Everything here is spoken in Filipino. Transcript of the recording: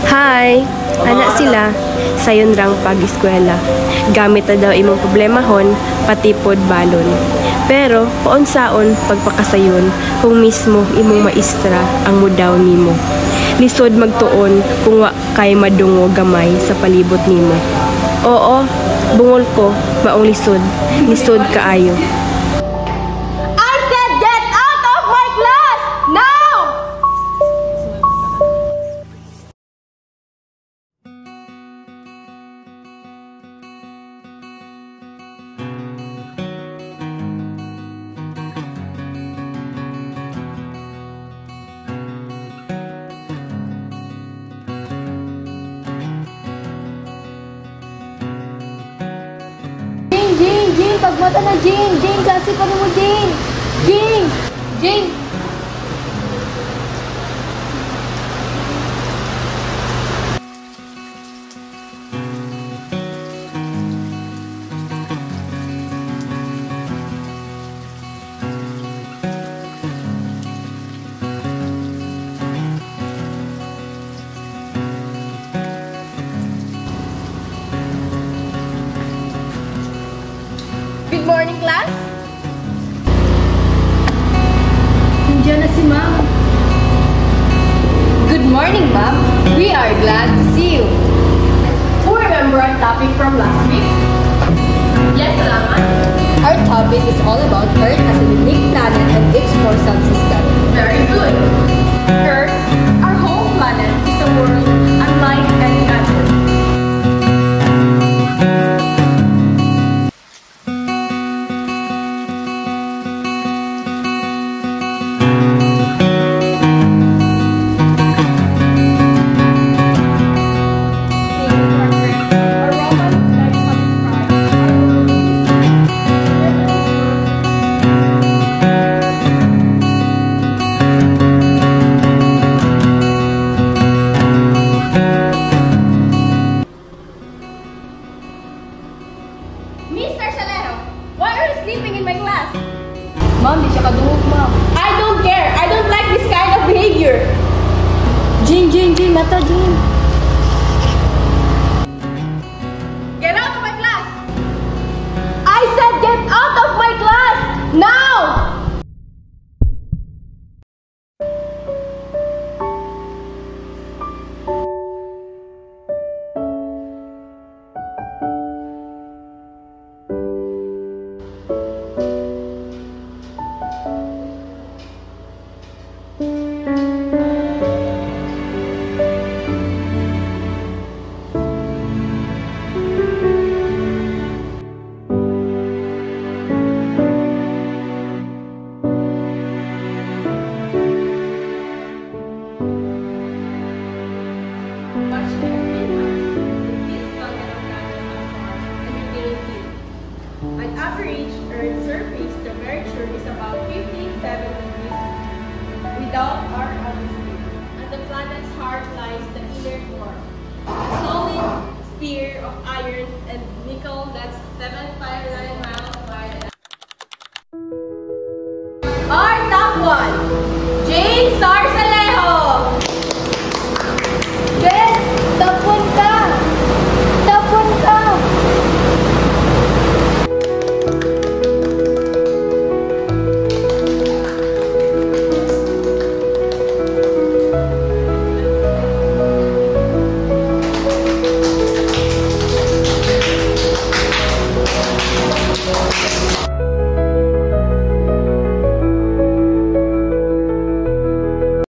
Hi! Anak sila, sayon rang pag-eskwela. Gamit na daw imong problemahon, pati pod balon. Pero, paunsaon pagpakasayon, kung mismo imong maistra ang mudaw nimo. Lisod magtuon kung wa kay madungo gamay sa palibot nimo. Oo, bungol ko, maong lisod. Lisod kaayo. I said get out of my class! Now! Jing, pagmata na Jing, kasi pa mo Jing. Good morning, class. Nandiyan na si Ma'am. Good morning, Ma'am. We are glad to see you. Who remember our topic from last week? Yes, salamat. Our topic is all about Earth as a unique planet and its core sun system. Very good. Earth, our home planet, is a world unlike any other. Mr. Salero, why are you sleeping in my class? Ma'am, di siya kadungog, ma'am. I don't care. I don't like this kind of behavior. Jing, mata, Jing. Get out of my class. I said get out of my class, now! On average, Earth's surface temperature is about 57 degrees without our atmosphere. At the planet's heart lies the inner core, a solid sphere of iron and nickel that's 759 miles